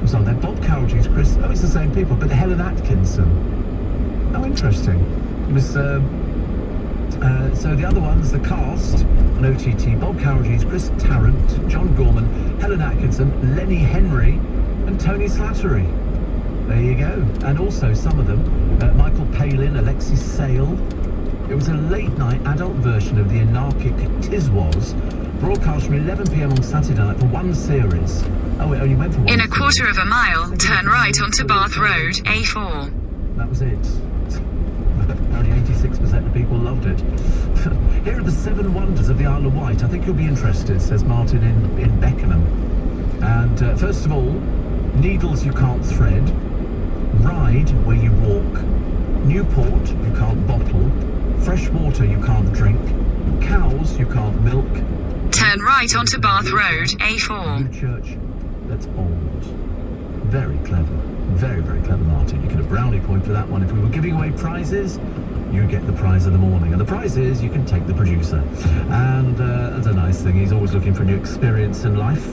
who's on there? Bob Cowley's Chris. Oh, it's the same people, but Helen Atkinson. Oh, interesting. It was, so the other ones, the cast on OTT, Bob Cowley's Chris Tarrant, John Gorman, Helen Atkinson, Lenny Henry, and Tony Slattery. There you go. And also some of them, Michael Palin, Alexis Sale. It was a late-night adult version of the anarchic Tiswas, broadcast from 11 p.m. on Saturday night for one series. Oh, it only went for one In a series. quarter of a mile, turn right onto Bath Road, A4. That was it. Only 86% of people loved it. Here are the 7 wonders of the Isle of Wight. I think you'll be interested, says Martin in Beckenham. And first of all, needles you can't thread, ride where you walk, Newport you can't bottle, fresh water you can't drink, cows you can't milk. Turn right onto Bath Road, A4. New church that's old. Very clever. Very, very clever, Martin. You get a brownie point for that one. If we were giving away prizes, you get the prize of the morning. And the prize is you can take the producer. And that's a nice thing. He's always looking for new experience in life.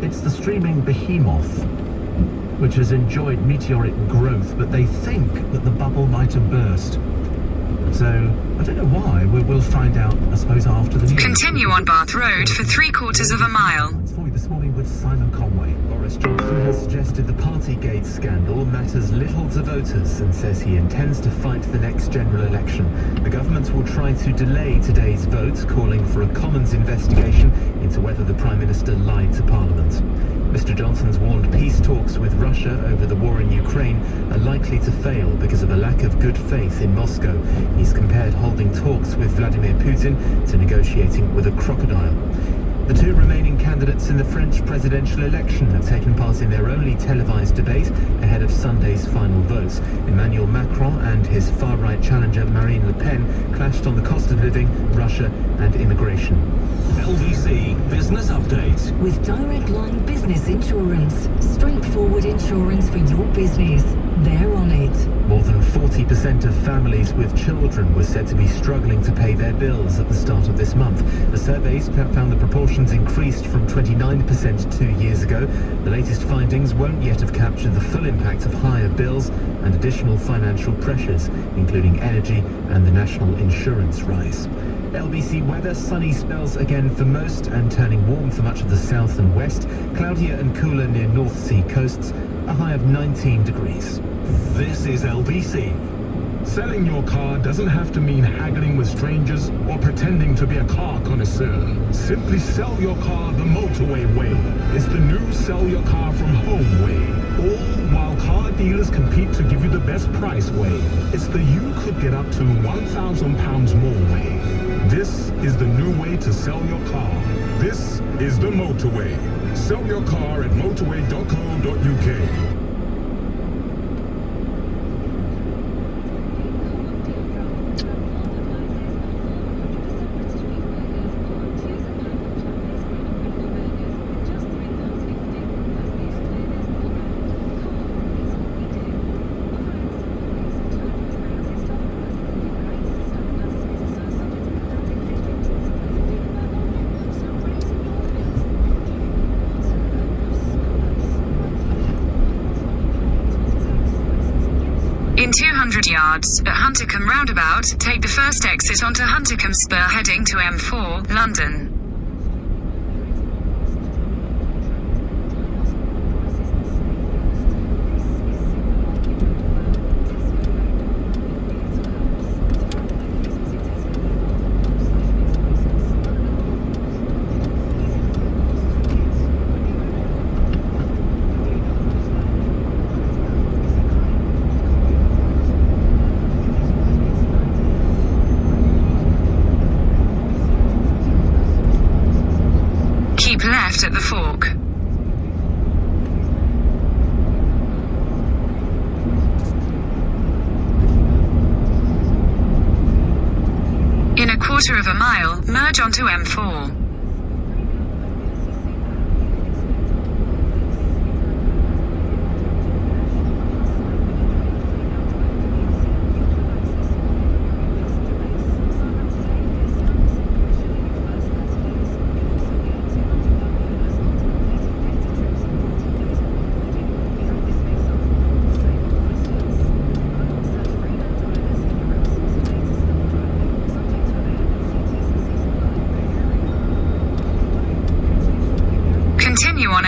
It's the streaming behemoth, which has enjoyed meteoric growth, but they think that the bubble might have burst. So, I don't know why. We'll find out, I suppose, after the news. Continue on Bath Road for 3/4 of a mile. For you this morning with Simon Conway. Boris Johnson has suggested the Partygate scandal matters little to voters and says he intends to fight the next general election. The government will try to delay today's vote, calling for a Commons investigation into whether the Prime Minister lied to Parliament. Mr. Johnson's warned peace talks with Russia over the war in Ukraine are likely to fail because of a lack of good faith in Moscow. He's compared holding talks with Vladimir Putin to negotiating with a crocodile. The 2 remaining candidates in the French presidential election have taken part in their only televised debate ahead of Sunday's final votes. Emmanuel Macron and his far-right challenger Marine Le Pen clashed on the cost of living, Russia and immigration. LBC Business Update. With Direct Line Business Insurance. Straightforward insurance for your business. They're on it. More than 40% of families with children were said to be struggling to pay their bills at the start of this month. The surveys found the proportions increased from 29% 2 years ago. The latest findings won't yet have captured the full impact of higher bills and additional financial pressures, including energy and the national insurance rise. LBC weather, sunny spells again for most and turning warm for much of the south and west. Cloudier and cooler near North Sea coasts, a high of 19 degrees. This is LBC. Selling your car doesn't have to mean haggling with strangers or pretending to be a car connoisseur. Simply sell your car the motorway way. It's the new sell your car from home way. All while car dealers compete to give you the best price way. It's the you could get up to £1,000 more way. This is the new way to sell your car. This is the motorway. Sell your car at motorway.co.uk. In 200 yards, at Huntercombe roundabout, take the first exit onto Huntercombe Spur heading to M4, London. Keep left at the fork. In a quarter of a mile, merge onto M4.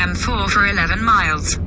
M4 for 11 miles.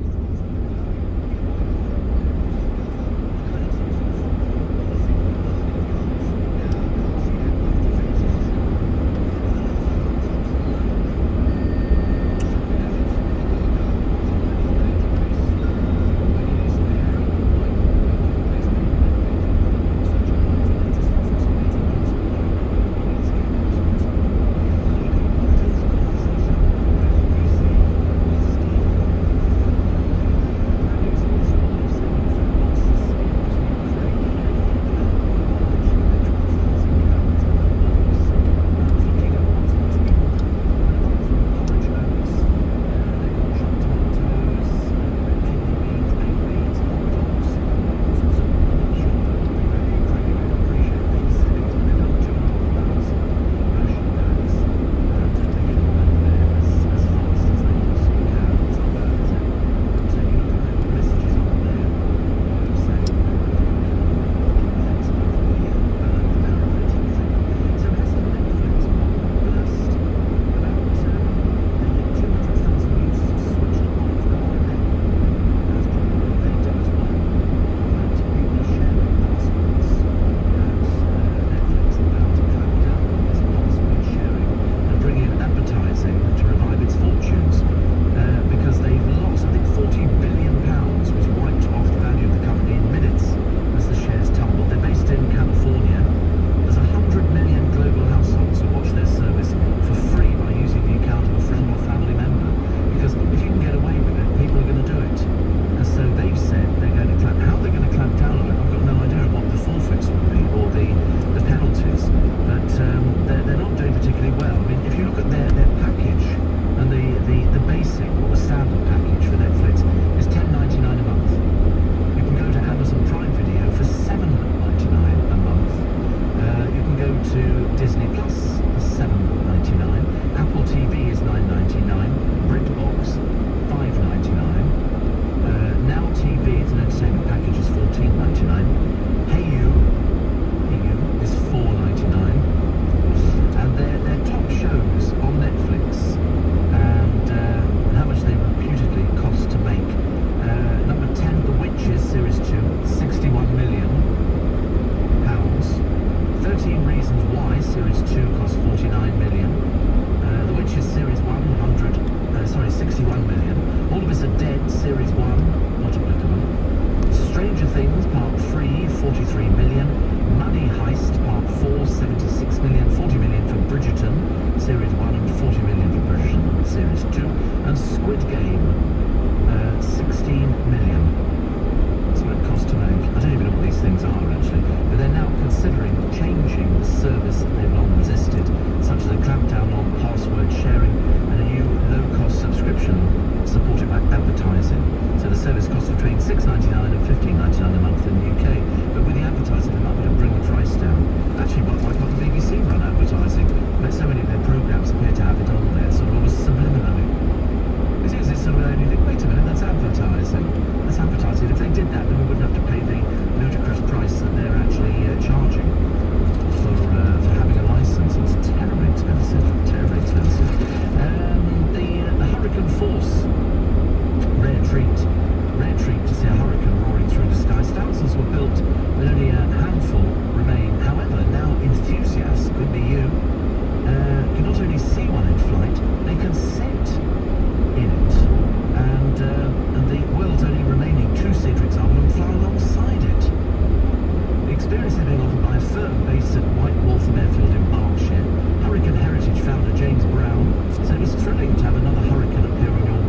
James Brown said it was thrilling to have another hurricane appear on your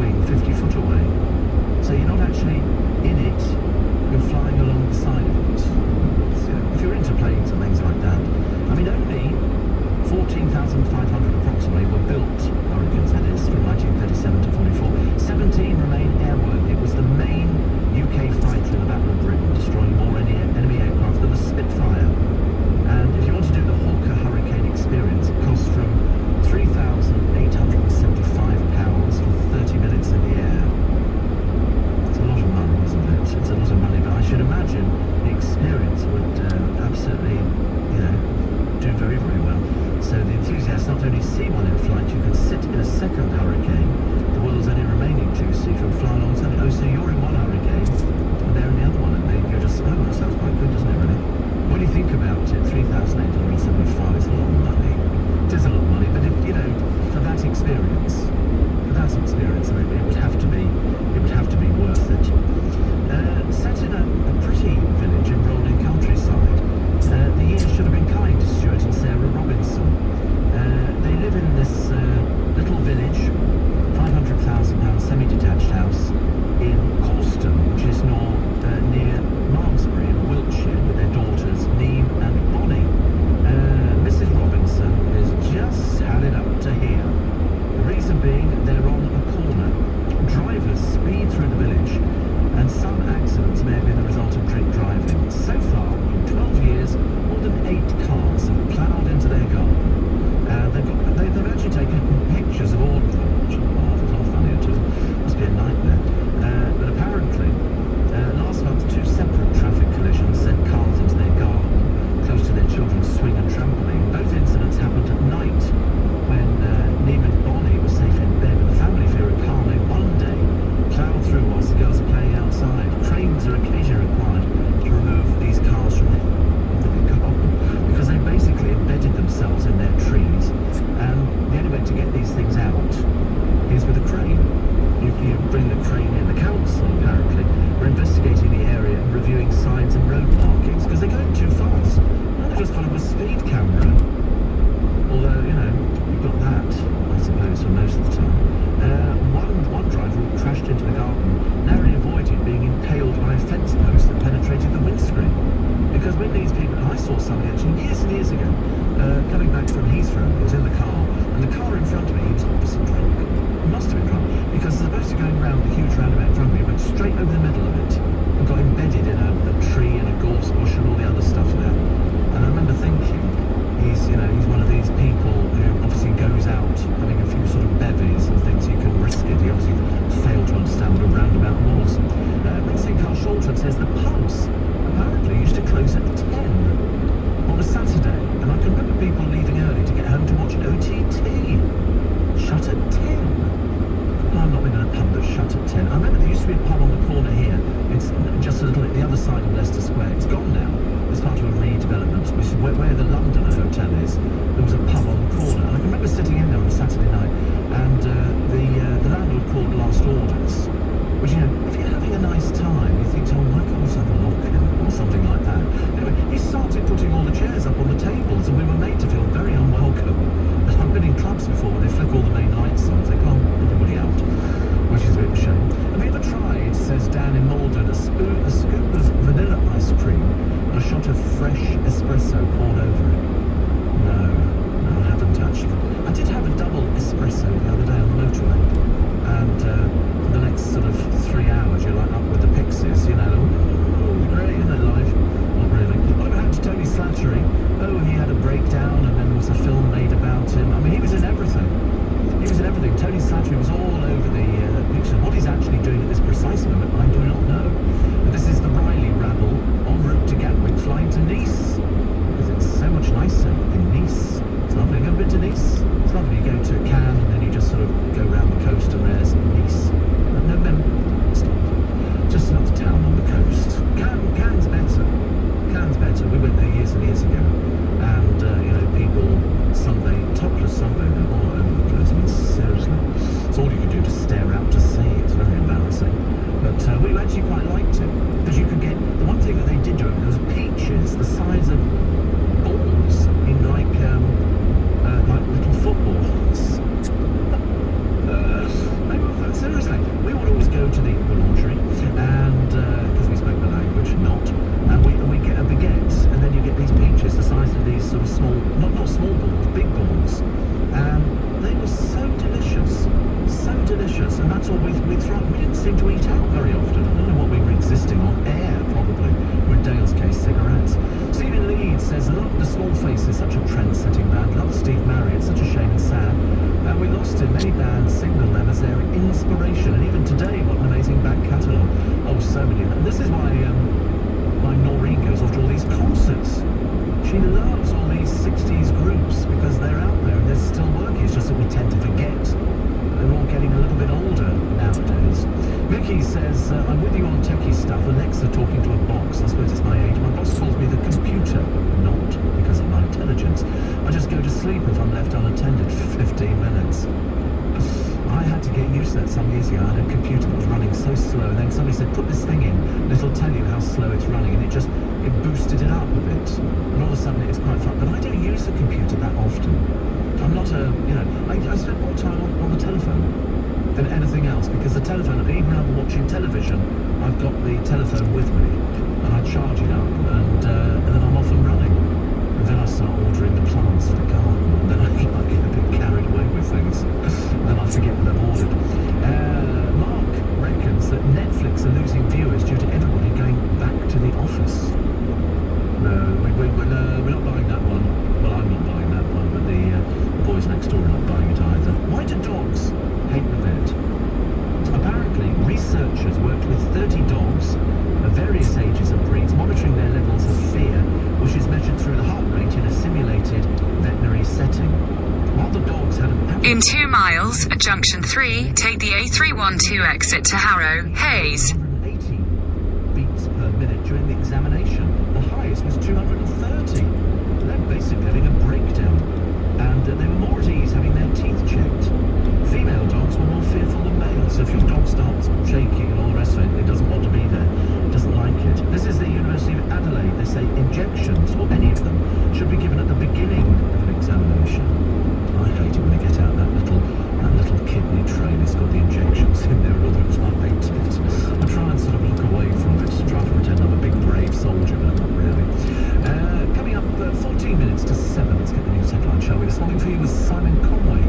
car in front of me, he was obviously drunk. He must have been drunk, because as opposed to going round the huge roundabout in front of me, he went straight over the middle of it and got embedded in a tree and a gorse bush and all the other stuff there. And I remember thinking, he's one of these people who obviously goes out having a few sort of bevies and thinks he can risk it. He obviously failed to understand what a roundabout was. Racing Car Shortland says the pubs apparently used to close at 10 on a Saturday, and I can remember people leaving early to get home to watch OTT. Shut at 10. Well, I've not been in a pub that's shut at 10. I remember there used to be a pub on the corner here. It's just a little at the other side of Leicester Square. It's gone now. It's part of a redevelopment, which is where the Londoner Hotel is. There was a pub on the corner, and I can remember sitting in there on a Saturday night, and the landlord called Last Orders, which, if you're having a nice time, you think, oh, why can't we just have a lock-in or something like that? Anyway, he started putting all the chairs up on the tables, and we were made to feel very unwelcome. And I've been in clubs before where they flick all the main lights on, they go, everybody out, which is a bit of a shame. Have you ever tried, says Dan in Malden, a scoop of vanilla ice cream and a shot of fresh espresso poured over it? No, I haven't actually. I did have a double espresso the other day on the motorway, and for the next sort of 3 hours you're like up with the pixies, oh, great, isn't it, life? Not really. What about Tony Slattery? Oh, he had a breakdown and then there was a film made about him. I mean, he was in everything. He was in everything. Tony Slattery was all over the picture. What he's actually doing at this precise moment, I do not know. But this is the Riley rabble en route to Gatwick, flying to Nice, because it's so much nicer in Nice. It's lovely. Have you ever been to Nice? It's lovely. You go to Cannes and then you just sort of go around the coast and there's Nice. No, stop. Just another town on the coast. Cannes better. Cannes better. We went there years and years ago, and people topless sunbathing all over the place. I mean, seriously, it's all you can do to stare out to sea. It's very embarrassing. But we actually quite liked it, because you could get, the one thing that they did do, there was peaches the size of balls in like little footballs. Seriously, we would always go to the laundry, and because we spoke the language, and we get a baguette, and then you get these peaches the size of these sort of small, not small balls, big balls, and they were so delicious, and that's all we tried. We didn't seem to eat out very often. I don't know what we were existing on air, probably, with Dale's case cigarettes. Stephen Leeds says, the Small Face is such a trend-setting band. Love Steve Marriott, such a shame and sad. We lost him. Many bands signal them as their inspiration, and even today, what an amazing back catalogue. Oh, so many. And this is why Noreen goes off to all these concerts. She loves all these 60s groups because they're out there and they're still working. It's just that we tend to forget. They're all getting a little bit older nowadays. Mickey says, I'm with you on techie stuff. Alexa talking to a box. I suppose it's my age. My boss calls me the computer, not because of my intelligence. I just go to sleep if I'm left unattended for 15 minutes. I had to get used to that some years ago. I had a computer that was running so slow, and then somebody said, put this thing in, and it'll tell you how slow it's running, and it boosted it up a bit. And all of a sudden it's quite fun. But I don't use the computer that often. I'm not I spend more time on the telephone than anything else, because the telephone, even when I'm watching television, I've got the telephone with me, and I charge it up, and then I'm off and running. And then I start ordering the plants for the garden, and then I get a bit carried away with things, and then I forget what I've ordered. Mark reckons that Netflix are losing viewers due to everybody going back to the office. No, we're not buying that one. Well, I'm not buying that one, but the boys next door are not buying it either. Why do dogs hate the vet? Apparently, researchers worked with 30 dogs of various ages and breeds, monitoring their levels of fear, which is measured through the heart rate in a simulated veterinary setting. While the dogs had an In 2 miles, at junction 3, take the A312 exit to Harrow, Hayes. 180 beats per minute during the examination. The highest was 230. They're basically having a breakdown. And they were more at ease having their teeth checked. Female dogs were more fearful than males, so if your dog starts shaking and all the rest of it, it doesn't want to be there, it doesn't like it. This is the University of Adelaide. They say injections, or any of them, should be given at the beginning of an examination. I hate it when they get out that little kidney tray that's got the injections in there and all that. I hate it. I try and sort of look away from it, try to pretend I'm a big brave soldier, but I'm not really. Coming up 14 minutes to 7, let's get the news headline, shall we? This morning for you was Simon Conway.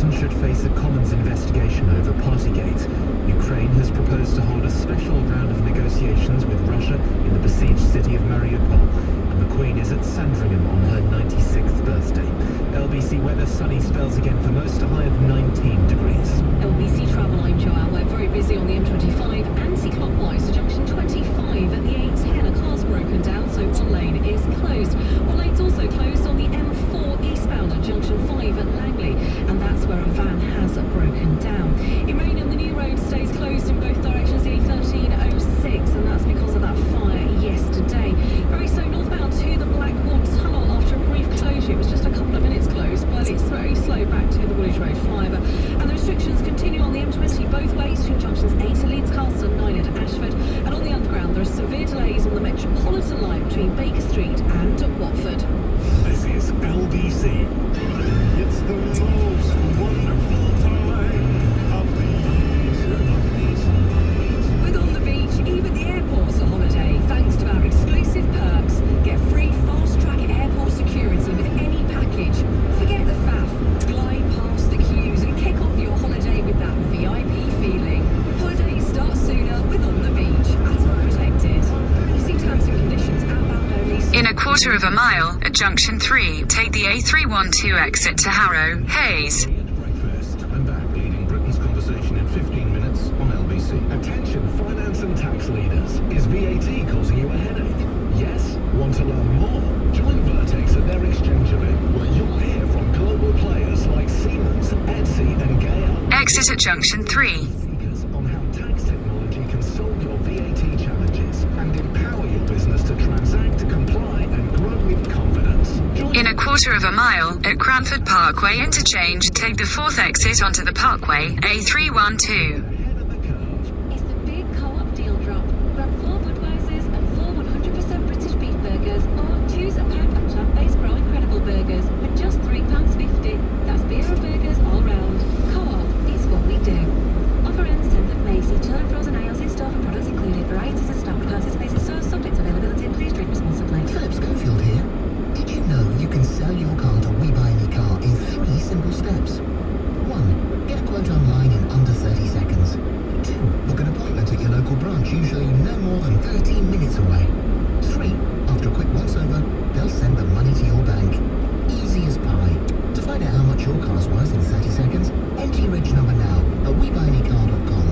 Britain should face a Commons investigation over Partygate. Ukraine has proposed to hold a special round of negotiations with Russia in the besieged city of Mariupol. And the Queen is at Sandringham on her 96th birthday. LBC weather, sunny spells again for most, a high of 19 degrees. LBC travel, I'm Joelle. We're very busy on the M25, anti-clockwise to junction 25 at the A10. A car's broken down, so one lane is closed. One lane's also closed on the M4 eastbound at junction 5 at Langley, and that's where a van has broken down. In Rainham, the new road stays closed in both directions, the A1306, and that's because of that fire yesterday. Very slow northbound to the Blackwall Tunnel after a brief closure. It was just a couple of minutes closed, but it's very slow back to the Woolwich Road flyover. And the restrictions continue on the M20 both ways between junctions 8 at Leeds Castle and 9 at Ashford. And on the underground, there are severe delays on the Metropolitan line between Baker Street and Watford. This is LBC. It's the most wonderful time of the year. With On the Beach, even the airport's a holiday. Thanks to our exclusive perks. Get free fast-track airport security with any package. Forget the faff. Glide past the queues and kick off your holiday with that VIP feeling. Holidays start sooner with On the Beach at Protected. See terms and conditions outbound only. In a quarter of a mile, at junction 3, take the A312 exit to Harrow, Hayes. Breakfast. I'm back leading Britain's conversation in 15 minutes on LBC. Attention, finance and tax leaders. Is VAT causing you a headache? Yes? Want to learn more? Join Vertex at their exchange event, where you'll hear from global players like Siemens, Etsy and Gale. Exit at junction 3. Speakers on how tax technology can solve your VAT challenges and empower your business to transact, comply and grow with confidence. Join In a quarter of a mile, at Cranford Parkway interchange, take the 4th exit onto the Parkway, A312. ahead of the curve. It's the big co-op deal drop. Grab 4 Budweisers and 4 100% British beef burgers, or choose a pack of plant-based Grow Incredible burgers for just £3.50. That's beer and burgers all round. Co-op, it's what we do. Offer ends 10th of May. See chilled and frozen ales in store for products included. Varieties of stock. Participating stores subject to availability. Please drink responsibly. Philip Schofield here. Did you know you can sell your car to We Buy Any Car in 3 simple steps? 1. Get a quote online in under 30 seconds. 2. Book an appointment at your local branch, usually no more than 13 minutes away. 3. After a quick once-over, they'll send the money to your bank. Easy as pie. To find out how much your car's worth in 30 seconds, enter your reg number now at WeBuyAnyCar.com.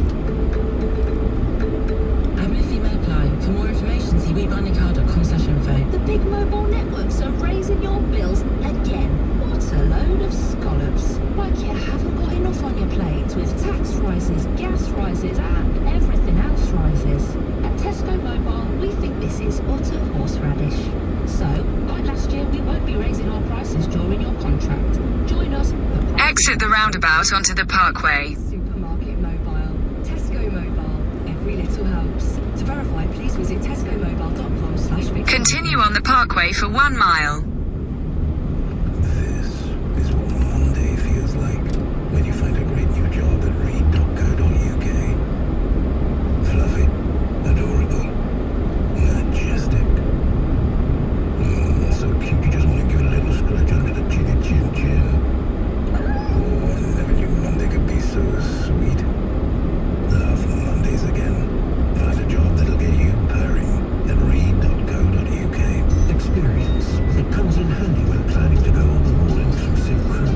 I'm a female Ply. For more information, see WeBuyAnyCar.com/info. The big mobile networks are raising your bills again. What a load of scallops. Like you haven't got enough on your plate with tax rises, gas rises and everything else rises. At Tesco Mobile, we think this is utter horseradish. So, like last year, we won't be raising our prices during your contract. Join us at Exit the roundabout onto the Parkway. Supermarket Mobile. Tesco Mobile. Every little helps. To verify, please visit tescomobile.com/Victoria. Continue on the Parkway for 1 mile. This is what Monday feels like when you find a great new job at read.co.uk. Fluffy, adorable, majestic. So cute you just want to give it a little scratch under the chin. Oh, I never knew Monday could be so sweet. Love Mondays again. Find a job that'll get you purring at read.co.uk. Experience. It comes in handy when planning to go on an all-inclusive cruise.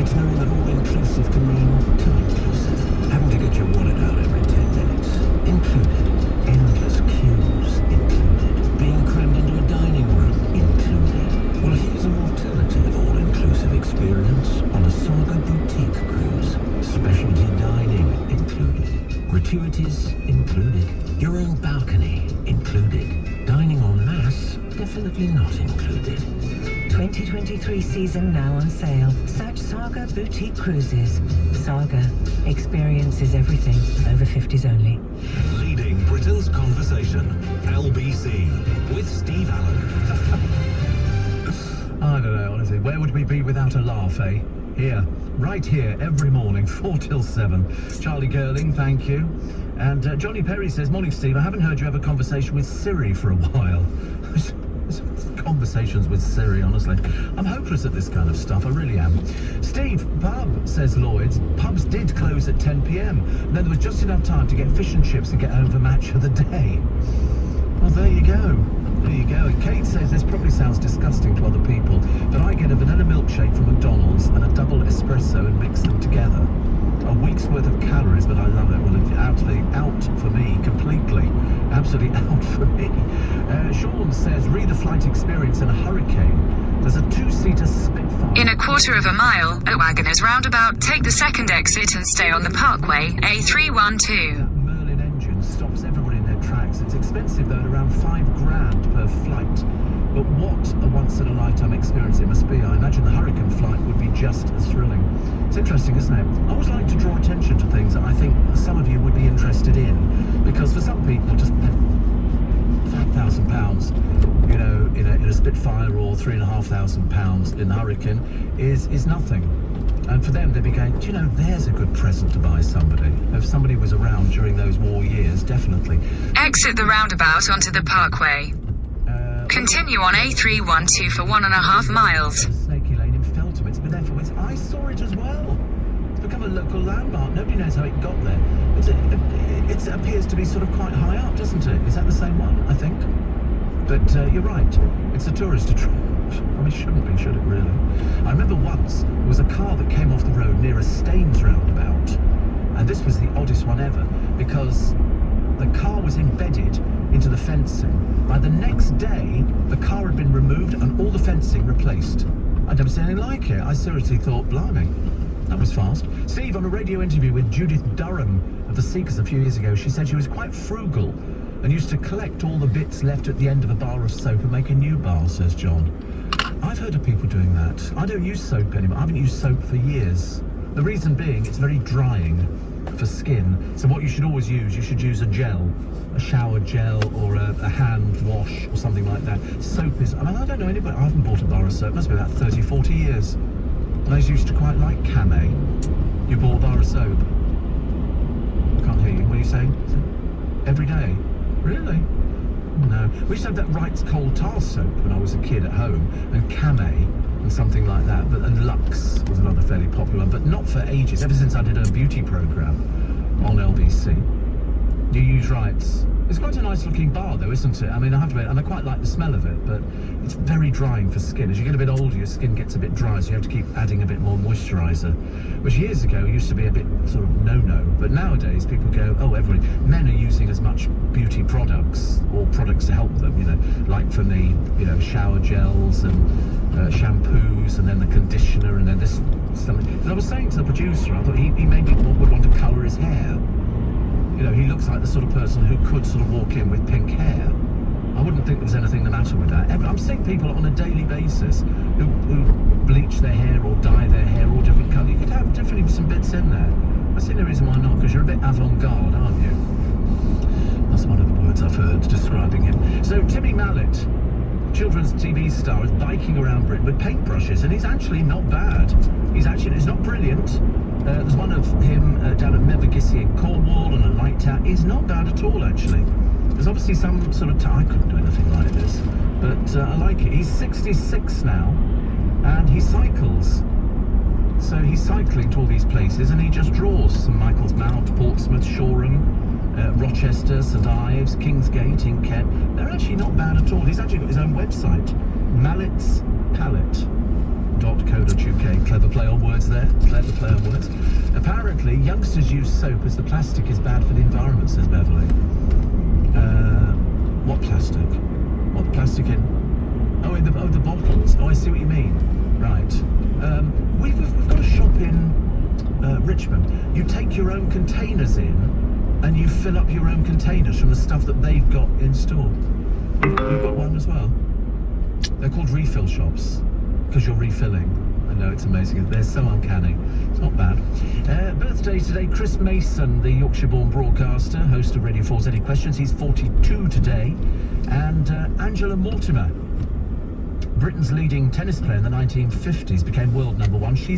It's known that all-inclusive can mean too inclusive. Having to get your wallet out every 10 minutes. Included. Endless queues. Included. Being crammed into a dining room. Included. Well, here's an alternative all-inclusive experience on a Saga boutique cruise. Specialty dining included. Gratuities included. Your own balcony included. Dining en masse definitely not included. 2023 season now on sale. Search Saga Boutique Cruises. Saga. Experiences everything. Over 50s only. Leading Britain's conversation. LBC with Steve Allen. I don't know, honestly. Where would we be without a laugh, eh? Here. Right here, every morning, 4 till 7. Charlie Girling, thank you. And Johnny Perry says, morning, Steve. I haven't heard you have a conversation with Siri for a while. conversations with Siri, honestly. I'm hopeless at this kind of stuff, I really am. Steve, pub, says Lloyd's. Pubs did close at 10 p.m. And then there was just enough time to get fish and chips and get home for match of the day. Well, there you go. There you go. And Kate says this probably sounds disgusting to other people, but I get a vanilla milkshake from McDonald's and a double espresso and mix them together. A week's worth of calories, but I love it. Well, it's out for me completely. Absolutely out for me. Sean says, read the flight experience in a hurricane. There's a two-seater Spitfire. In a quarter of a mile, at Wagoners Roundabout, take the second exit and stay on the Parkway, A312. That Merlin engine stops everyone in their tracks. It's expensive though, at around £5,000 per flight. But what a once-in-a-lifetime experience it must be. I imagine the Hurricane flight would be just as thrilling. It's interesting, isn't it? I always like to draw attention to things that I think some of you would be interested in, because for some people, just £5,000, you know, in a Spitfire or £3,500 in the Hurricane is nothing. And for them, they'd be going, do you know, there's a good present to buy somebody. If somebody was around during those war years, definitely. Exit the roundabout onto the Parkway. Continue on A312 for 1.5 miles. Snaky Lane in Feltham. It's been there for weeks. I saw it as well. It's become a local landmark. Nobody knows how it got there. It appears to be sort of quite high up, doesn't it? Is that the same one? I think. But you're right. It's a tourist attraction. I mean, it shouldn't be, should it really? I remember once there was a car that came off the road near a Staines roundabout, and this was the oddest one ever because the car was embedded into the fencing. By the next day, the car had been removed and all the fencing replaced. I'd never seen anything like it. I seriously thought, blimey, that was fast. Steve, on a radio interview with Judith Durham of the Seekers a few years ago, she said she was quite frugal and used to collect all the bits left at the end of a bar of soap and make a new bar, says John. I've heard of people doing that. I don't use soap anymore. I haven't used soap for years. The reason being, it's very drying for skin. So what you should always use, you should use a gel, a shower gel or a hand wash or something like that. Soap is, I mean, I don't know anybody, I haven't bought a bar of soap, it must be about 30, 40 years. And I used to quite like Camay. You bought a bar of soap? Can't hear you, what are you saying? Every day? Really? No. We used to have that Wright's cold tar soap when I was a kid at home, and Camay and something like that, and Lux was another fairly popular one, but not for ages, ever since I did a beauty programme on LBC. You use Wright's. It's quite a nice looking bar though, isn't it? I mean, I have to admit, and I quite like the smell of it, but it's very drying for skin. As you get a bit older, your skin gets a bit dry, so you have to keep adding a bit more moisturiser, which years ago used to be a bit sort of no-no, but nowadays people go, oh, men are using as much beauty products, or products to help them, you know, like for me, you know, shower gels and shampoos, and then the conditioner, and then this something. And I was saying to the producer, I thought he maybe would want to colour his hair. You know, he looks like the sort of person who could sort of walk in with pink hair. I wouldn't think there was anything the matter with that. I'm seeing people on a daily basis who bleach their hair or dye their hair all different colours. You could have definitely some bits in there. I see no reason why not, because you're a bit avant-garde, aren't you? That's one of the words I've heard describing him. So Timmy Mallet, children's TV star, is biking around Britain with paintbrushes, and he's actually not bad. He's not brilliant. There's one of him down at Mevagissey in Cornwall on a light tower. He's not bad at all, actually. There's obviously some sort of I couldn't do anything like this, but I like it. He's 66 now, and he cycles. So he's cycling to all these places, and he just draws St Michael's Mount, Portsmouth, Shoreham, Rochester, St Ives, Kingsgate in Kent. They're actually not bad at all. He's actually got his own website, malletspalette.co.uk. Clever play on words there. Clever play on words. Apparently, youngsters use soap as the plastic is bad for the environment, says Beverly. What plastic? What plastic in? Oh, the bottles. Oh, I see what you mean. Right. We've got a shop in Richmond. You take your own containers in, and you fill up your own containers from the stuff that they've got in store. You've got one as well. They're called refill shops because you're refilling. I know, it's amazing. They're so uncanny. It's not bad. Birthday today, Chris Mason, the Yorkshire-born broadcaster, host of Radio 4's Any Questions. He's 42 today. And Angela Mortimer, Britain's leading tennis player in the 1950s, became world #1. She's